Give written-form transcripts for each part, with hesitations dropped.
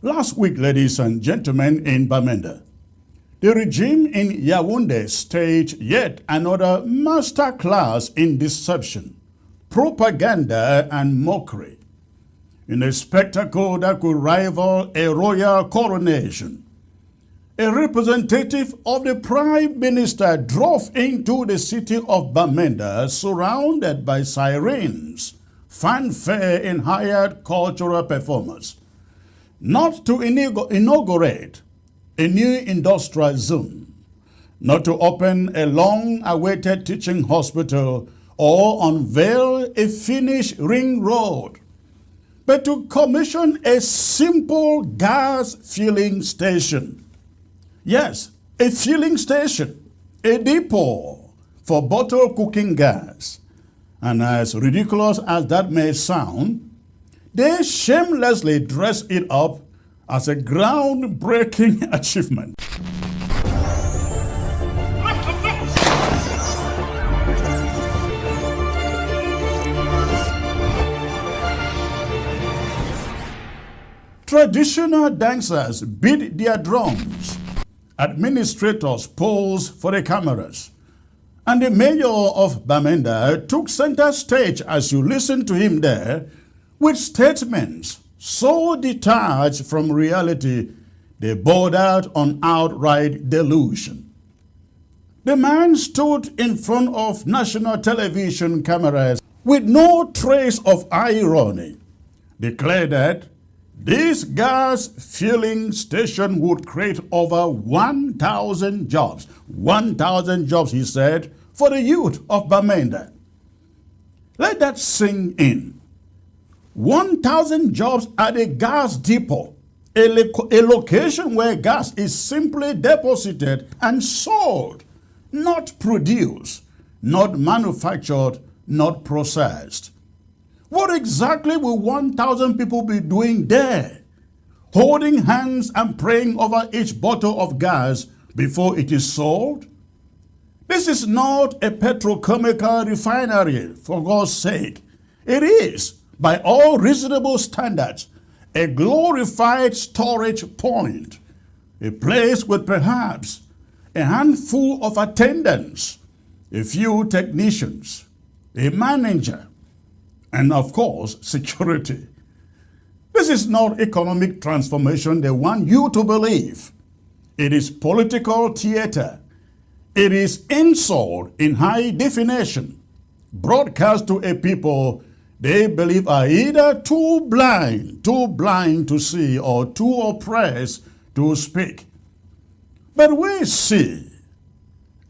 Last week, ladies and gentlemen, in Bamenda, the regime in Yaoundé staged yet another masterclass in deception, propaganda, and mockery, in a spectacle that could rival a royal coronation. A representative of the Prime Minister drove into the city of Bamenda surrounded by sirens, fanfare, and hired cultural performers, not to inaugurate a new industrial zone, not to open a long-awaited teaching hospital or unveil a finished ring road, but to commission a simple gas filling station. Yes, a filling station, a depot for bottled cooking gas. And as ridiculous as that may sound, they shamelessly dress it up as a groundbreaking achievement. Traditional dancers beat their drums. Administrators pose for the cameras. And the mayor of Bamenda took center stage as you listen to him there with statements so detached from reality they bordered on outright delusion. The man stood in front of national television cameras with no trace of irony, declared that this gas filling station would create over 1,000 jobs. 1,000 jobs, he said, for the youth of Bamenda. Let that sink in. 1,000 jobs at a gas depot, a location where gas is simply deposited and sold, not produced, not manufactured, not processed. What exactly will 1,000 people be doing there? Holding hands and praying over each bottle of gas before it is sold? This is not a petrochemical refinery, for God's sake. It is, by all reasonable standards, a glorified storage point, a place with perhaps a handful of attendants, a few technicians, a manager, and of course, security. This is not economic transformation they want you to believe. It is political theater. It is insult in high definition, broadcast to a people they believe are either too blind to see or too oppressed to speak. But we see,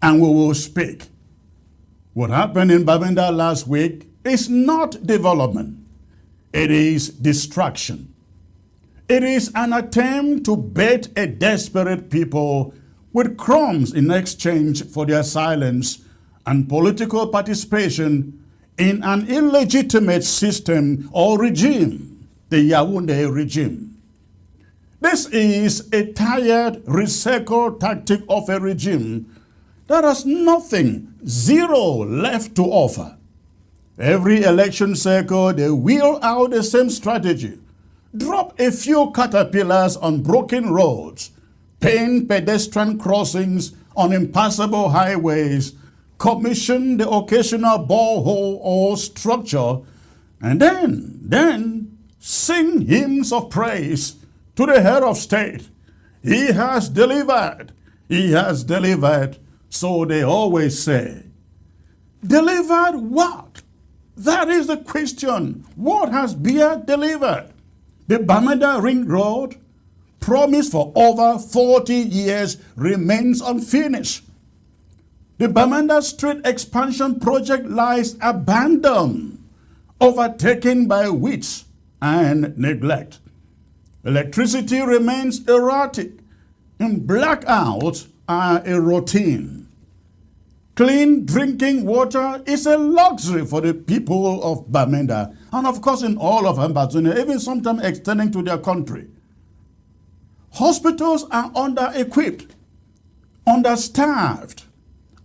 and we will speak. What happened in Bamenda last week is not development. It is destruction. It is an attempt to bait a desperate people with crumbs in exchange for their silence and political participation in an illegitimate system or regime, the Yaoundé regime. This is a tired, recycled tactic of a regime that has nothing, zero left to offer. Every election cycle, they wheel out the same strategy. Drop a few caterpillars on broken roads, paint pedestrian crossings on impassable highways, commission the occasional borehole or structure, and then sing hymns of praise to the head of state. He has delivered. He has delivered. So they always say. Delivered what? That is the question. What has Biya delivered? The Bamenda Ring Road, promised for over 40 years, remains unfinished. The Bamenda Street expansion project lies abandoned, overtaken by weeds and neglect. Electricity remains erratic, and blackouts are a routine. Clean drinking water is a luxury for the people of Bamenda, and of course in all of Ambazonia, even sometimes extending to their country. Hospitals are under-equipped, understaffed,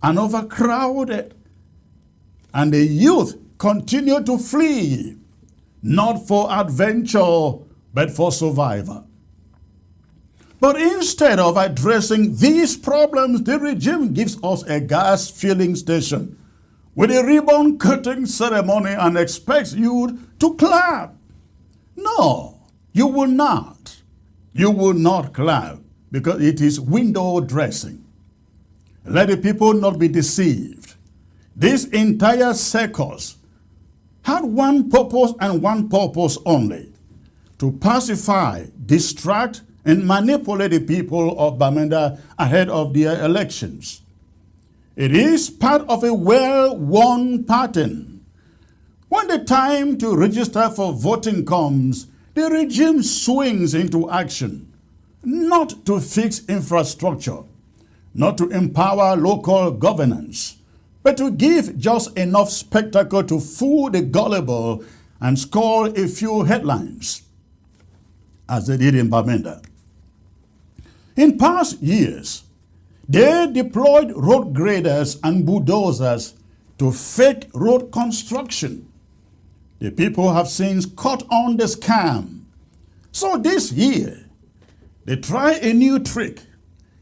and overcrowded. And the youth continue to flee, not for adventure, but for survival. But instead of addressing these problems, the regime gives us a gas filling station with a ribbon cutting ceremony and expects you to clap. No, you will not. You will not clap because it is window dressing. Let the people not be deceived. This entire circus had one purpose and one purpose only: to pacify, distract, and manipulate the people of Bamenda ahead of their elections. It is part of a well-worn pattern. When the time to register for voting comes, the regime swings into action, not to fix infrastructure, not to empower local governance, but to give just enough spectacle to fool the gullible and score a few headlines, as they did in Bamenda. In past years, they deployed road graders and bulldozers to fake road construction. The people have since caught on the scam. So this year, they try a new trick.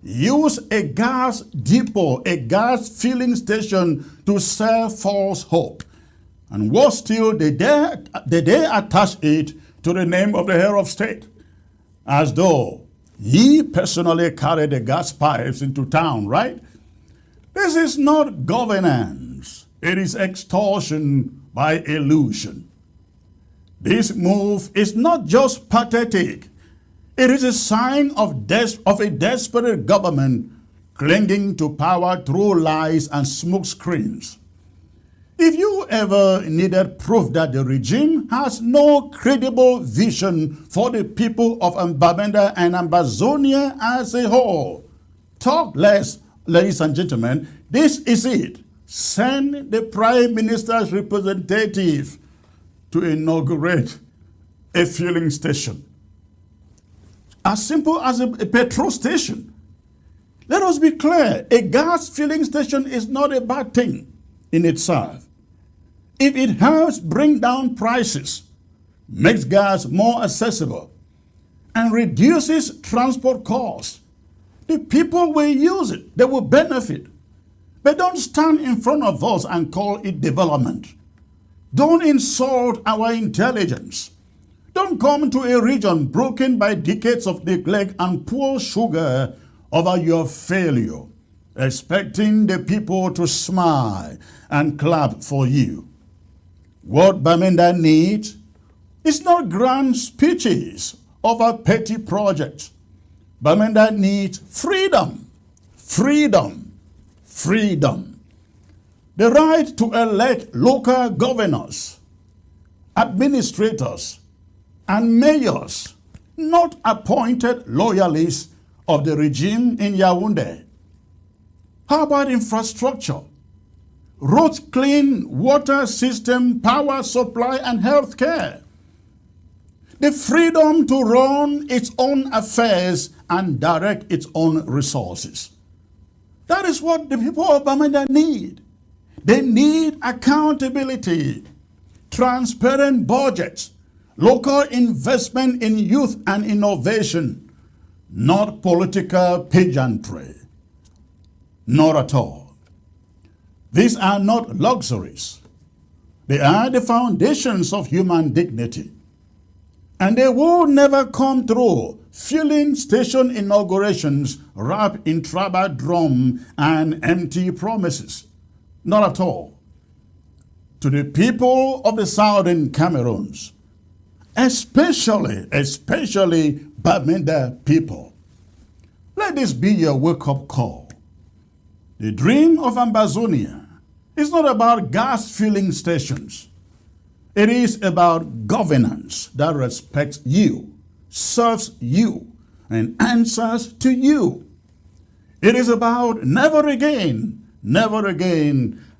Use a gas depot, a gas filling station to sell false hope. And worse still, they dare attach it to the name of the head of state, as though he personally carried the gas pipes into town, right? This is not governance. It is extortion by illusion. This move is not just pathetic. It is a sign of a desperate government clinging to power through lies and smoke screens. If you ever needed proof that the regime has no credible vision for the people of Bamenda and Ambazonia as a whole, talk less, ladies and gentlemen. This is it. Send the Prime Minister's representative to inaugurate a filling station. As simple as a petrol station. Let us be clear, a gas filling station is not a bad thing in itself. If it helps bring down prices, makes gas more accessible, and reduces transport costs, the people will use it. They will benefit. But don't stand in front of us and call it development. Don't insult our intelligence. Don't come to a region broken by decades of neglect and pour sugar over your failure, expecting the people to smile and clap for you. What Bamenda needs is not grand speeches over petty projects. Bamenda needs freedom, freedom, freedom. The right to elect local governors, administrators, and mayors, not appointed loyalists of the regime in Yaoundé. How about infrastructure? Roads, clean water system, power supply, and health care. The freedom to run its own affairs and direct its own resources. That is what the people of Bamenda need. They need accountability, transparent budgets, local investment in youth and innovation, not political pageantry. Not at all. These are not luxuries. They are the foundations of human dignity. And they will never come through filling station inaugurations wrapped in tribal drum and empty promises. Not at all. To the people of the southern Cameroons, especially Bamenda people, let this be your wake-up call. The dream of Ambazonia is not about gas filling stations. It is about governance that respects you, serves you, and answers to you. It is about never again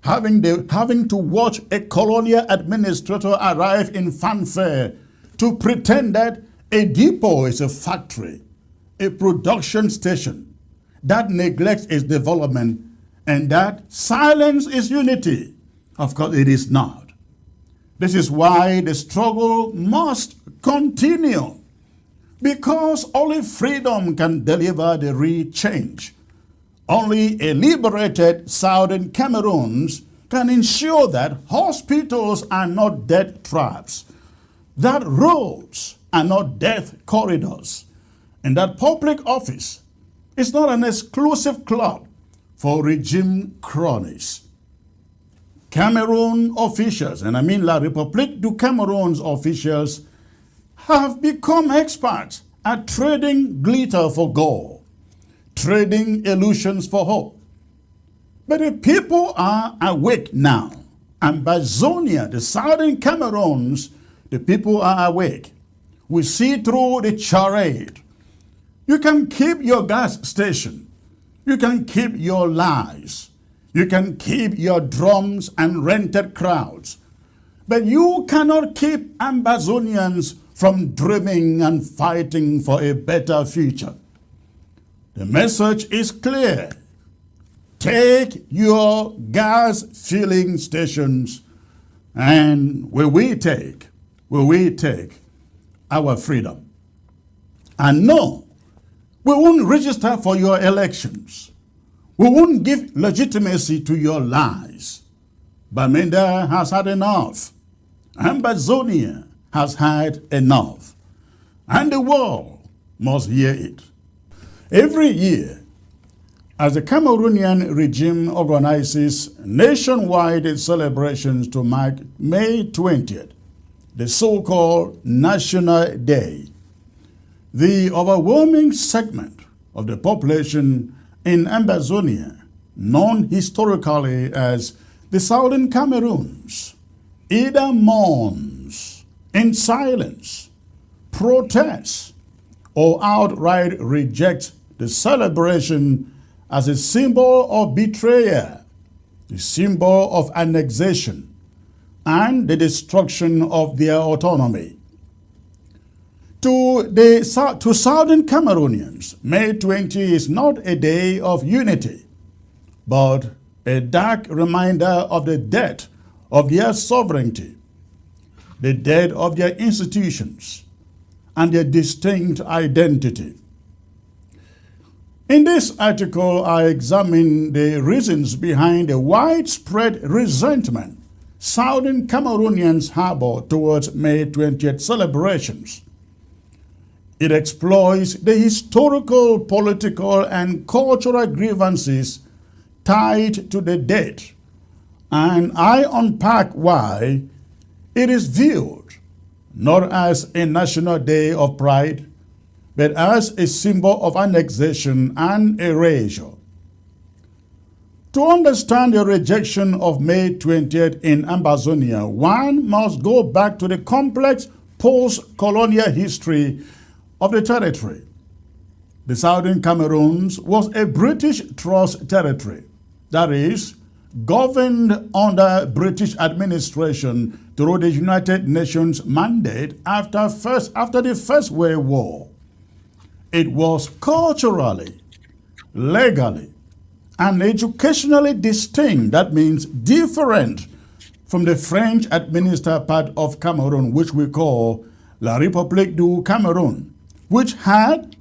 having to watch a colonial administrator arrive in fanfare to pretend that a depot is a factory, a production station that neglects its development, and that silence is unity. Of course, it is not. This is why the struggle must continue. Because only freedom can deliver the real change. Only a liberated Southern Cameroons can ensure that hospitals are not death traps, that roads are not death corridors, and that public office is not an exclusive club for regime cronies. Cameroon officials, and I mean La République du Cameroon's officials, have become experts at trading glitter for gold, trading illusions for hope. But the people are awake now. Ambazonia, the southern Cameroons, the people are awake. We see through the charade. You can keep your gas station. You can keep your lies. You can keep your drums and rented crowds. But you cannot keep Ambazonians from dreaming and fighting for a better future. The message is clear. Take your gas filling stations, and will we take our freedom? And no, we won't register for your elections. We won't give legitimacy to your lies. Bamenda has had enough. Ambazonia has had enough. And the world must hear it. Every year, as the Cameroonian regime organizes nationwide celebrations to mark May 20th, the so-called National Day, the overwhelming segment of the population in Ambazonia, known historically as the Southern Cameroons, either mourns in silence, protests, or outright rejects the celebration as a symbol of betrayal, the symbol of annexation, and the destruction of their autonomy. To Southern Cameroonians, May 20 is not a day of unity, but a dark reminder of the death of their sovereignty, the death of their institutions, and their distinct identity. In this article, I examine the reasons behind the widespread resentment Southern Cameroonians harbor towards May 20th celebrations. It exploits the historical, political, and cultural grievances tied to the date, and I unpack why it is viewed not as a national day of pride, but as a symbol of annexation and erasure. To understand the rejection of May 20th in Ambazonia, one must go back to the complex post-colonial history of the territory. The Southern Cameroons was a British Trust territory, that is, governed under British administration through the United Nations mandate after the First World War. It was culturally, legally, and educationally distinct, that means different, from the French-administered part of Cameroon, which we call La République du Cameroun, which had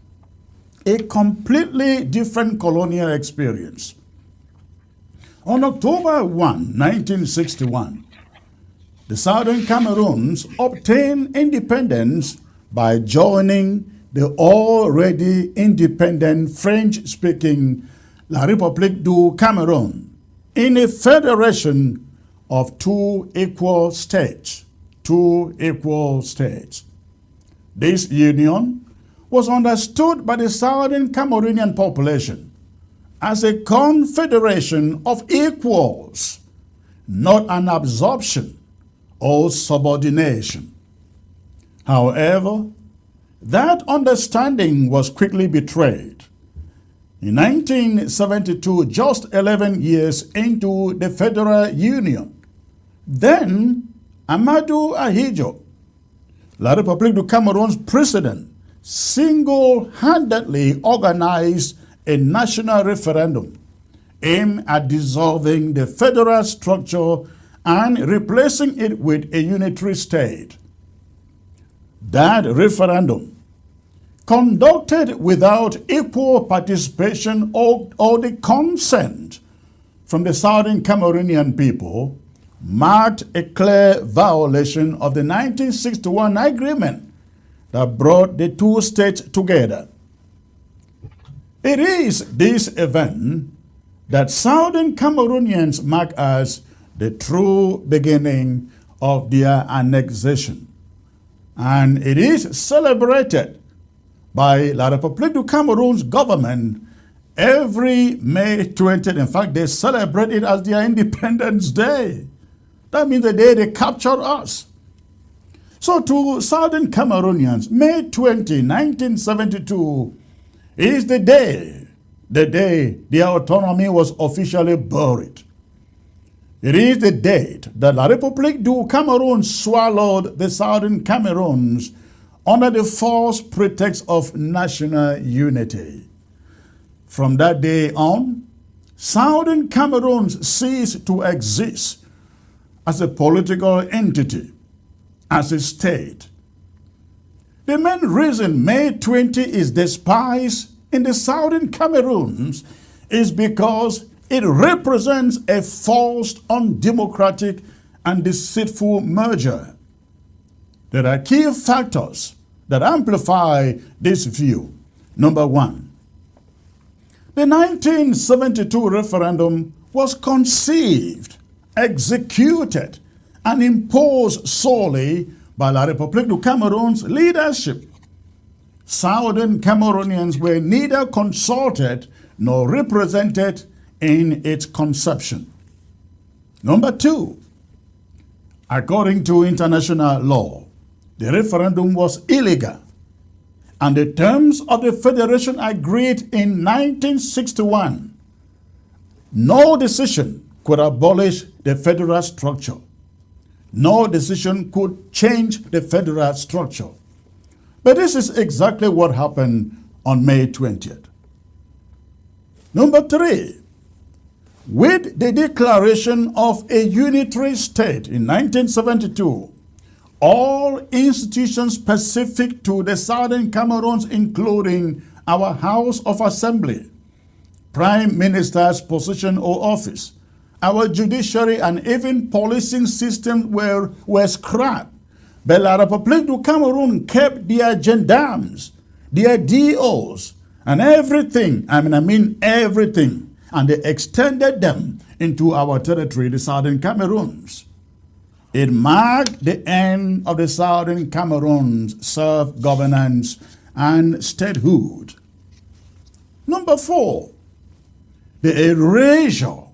a completely different colonial experience. On October 1, 1961, the Southern Cameroons obtained independence by joining the already independent French-speaking La République du Cameroun in a federation of two equal states. This union was understood by the Southern Cameroonian population as a confederation of equals, not an absorption or subordination. However, that understanding was quickly betrayed. In 1972, just 11 years into the Federal Union, then Amadou Ahidjo, La République du Cameroon's president, single-handedly organized a national referendum aimed at dissolving the federal structure and replacing it with a unitary state. That referendum conducted without equal participation or the consent from the Southern Cameroonian people, marked a clear violation of the 1961 agreement that brought the two states together. It is this event that Southern Cameroonians mark as the true beginning of their annexation. And it is celebrated by La République du Cameroon's government every May 20th. In fact, they celebrate it as their Independence Day. That means the day they captured us. So to Southern Cameroonians, May 20, 1972 is the day their autonomy was officially buried. It is the date that La République du Cameroon swallowed the Southern Cameroons under the false pretext of national unity. From that day on, Southern Cameroons ceased to exist as a political entity, as a state. The main reason May 20 is despised in the Southern Cameroons is because it represents a forced, undemocratic, and deceitful merger. There are key factors that amplify this view. Number one, the 1972 referendum was conceived, executed, and imposed solely by La République du Cameroon's leadership. Southern Cameroonians were neither consulted nor represented in its conception. Number two, according to international law, the referendum was illegal, and the terms of the federation agreed in 1961. No decision could abolish the federal structure. No decision could change the federal structure. But this is exactly what happened on May 20th. Number three, with the declaration of a unitary state in 1972, all institutions specific to the Southern Cameroons, including our House of Assembly, Prime Minister's position or office, our judiciary, and even policing systems were scrapped. But La République du Cameroon kept their gendarmes, their DOs, and everything, I mean everything, and they extended them into our territory, the Southern Cameroons. It marked the end of the Southern Cameroons' self-governance and statehood. Number four, the erasure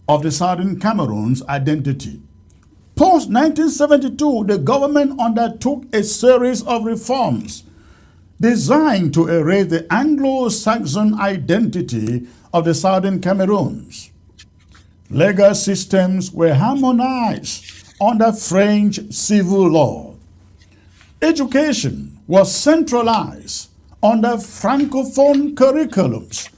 of the Southern Cameroons' identity. Post-1972, the government undertook a series of reforms designed to erase the Anglo-Saxon identity of the Southern Cameroons. Legal systems were harmonized under French civil law. Education was centralized under Francophone curriculums,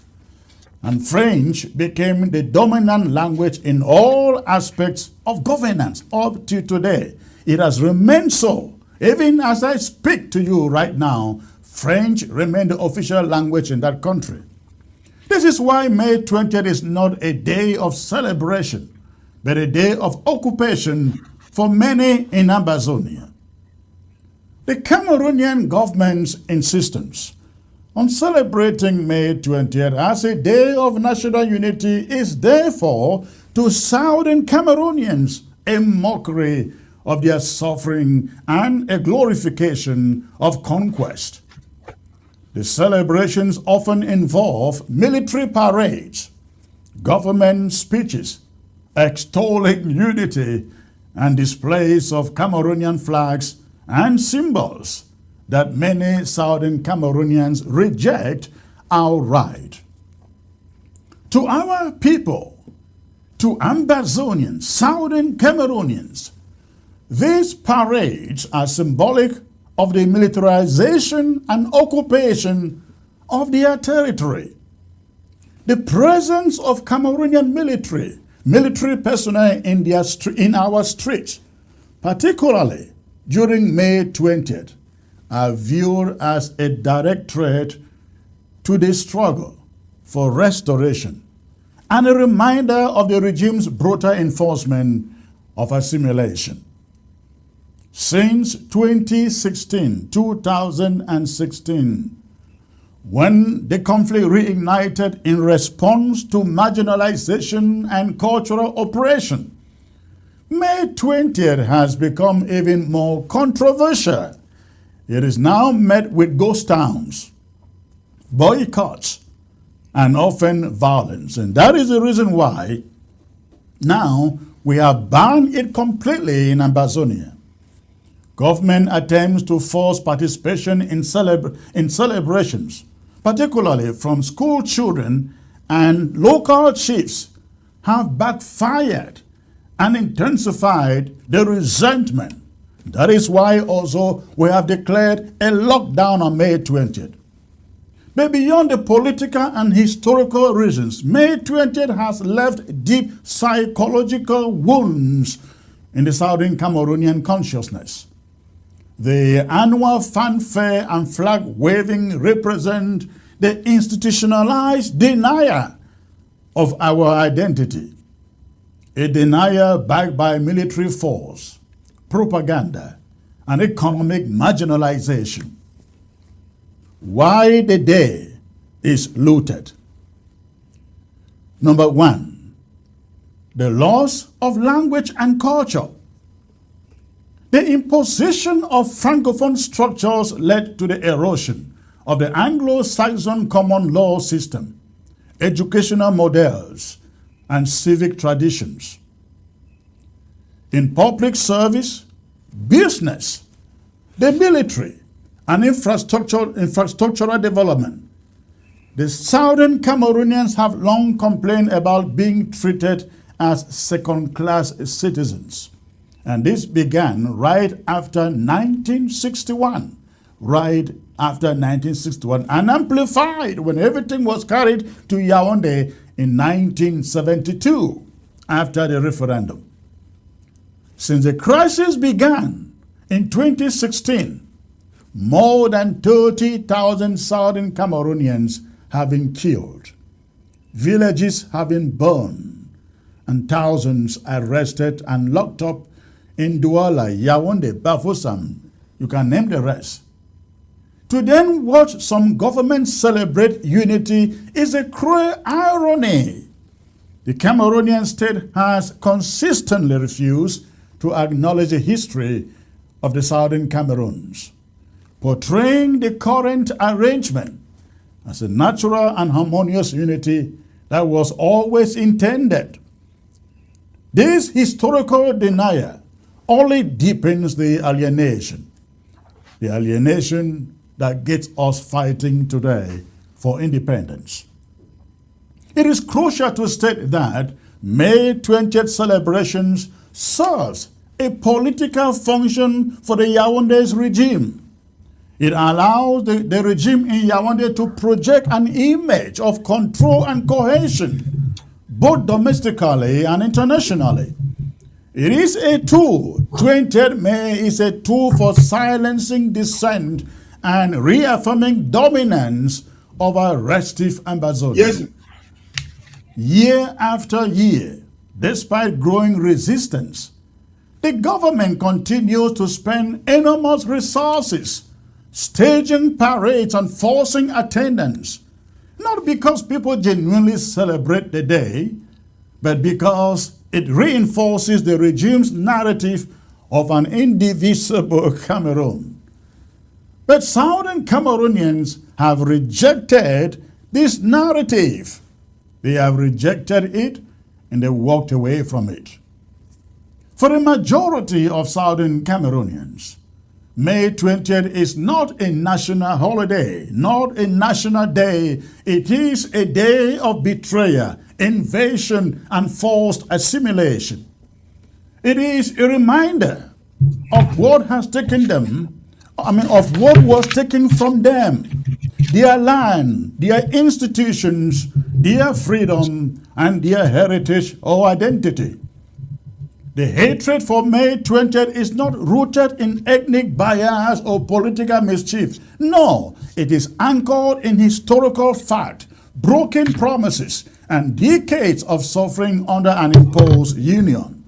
and French became the dominant language in all aspects of governance up to today. It has remained so. Even as I speak to you right now, French remains the official language in that country. This is why May 20th is not a day of celebration, but a day of occupation for many in Ambazonia. The Cameroonian government's insistence on celebrating May 20th as a day of national unity is therefore to Southern Cameroonians a mockery of their suffering and a glorification of conquest. The celebrations often involve military parades, government speeches, extolling unity, and displays of Cameroonian flags and symbols that many Southern Cameroonians reject outright. To our people, to Ambazonians, Southern Cameroonians, these parades are symbolic of the militarization and occupation of their territory. The presence of Cameroonian military personnel in our streets, particularly during May 20th, are viewed as a direct threat to the struggle for restoration and a reminder of the regime's brutal enforcement of assimilation. Since 2016, when the conflict reignited in response to marginalization and cultural oppression, May 20th has become even more controversial. It is now met with ghost towns, boycotts, and often violence. And that is the reason why now we have banned it completely in Ambazonia. Government attempts to force participation in celebrations, particularly from school children and local chiefs, have backfired and intensified the resentment. That is why also we have declared a lockdown on May 20th. But beyond the political and historical reasons, May 20th has left deep psychological wounds in the Southern Cameroonian consciousness. The annual fanfare and flag waving represent the institutionalized denial of our identity, a denial backed by military force, propaganda, and economic marginalization. Why the day is looted. Number one, the loss of language and culture. The imposition of Francophone structures led to the erosion of the Anglo-Saxon common law system, educational models, and civic traditions. In public service, business, the military, and infrastructural development, the Southern Cameroonians have long complained about being treated as second-class citizens. And this began right after 1961, and amplified when everything was carried to Yaoundé in 1972 after the referendum. Since the crisis began in 2016, more than 30,000 Southern Cameroonians have been killed, villages have been burned, and thousands arrested and locked up in Douala, Yaoundé, Bafoussam, you can name the rest. To then watch some governments celebrate unity is a cruel irony. The Cameroonian state has consistently refused to acknowledge the history of the Southern Cameroons, portraying the current arrangement as a natural and harmonious unity that was always intended. This historical denial only deepens the alienation that gets us fighting today for independence. It is crucial to state that May 20th celebrations serves a political function for the Yaoundé's regime. It allows the regime in Yaoundé to project an image of control and cohesion, both domestically and internationally. It is a tool. 20th May is a tool for silencing dissent and reaffirming dominance over restive Ambazonia. Yes. Year after year, despite growing resistance, the government continues to spend enormous resources staging parades and forcing attendance, not because people genuinely celebrate the day, but because it reinforces the regime's narrative of an indivisible Cameroon. But Southern Cameroonians have rejected this narrative. They have rejected it and they walked away from it. For the majority of Southern Cameroonians, May 20th is not a national holiday, not a national day. It is a day of betrayal, invasion, and forced assimilation. It is a reminder of what has taken them, of what was taken from them, their land, their institutions, their freedom, and their heritage or identity. The hatred for May 20th is not rooted in ethnic bias or political mischief. No, it is anchored in historical fact, broken promises, and decades of suffering under an imposed union.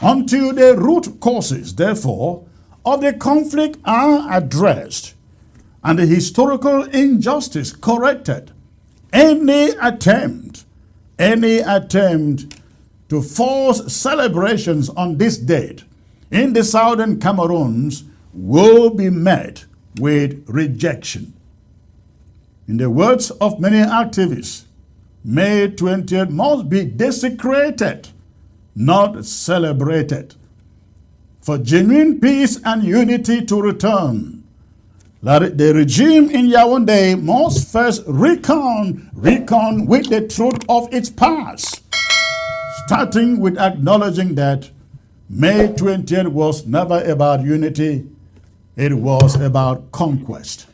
Until the root causes, therefore, of the conflict are addressed and the historical injustice corrected, any attempt to force celebrations on this date in the southern Cameroons will be met with rejection. In the words of many activists, May 20th must be desecrated, not celebrated. For genuine peace and unity to return, the regime in Yaoundé must first reckon with the truth of its past, starting with acknowledging that May 20th was never about unity, it was about conquest.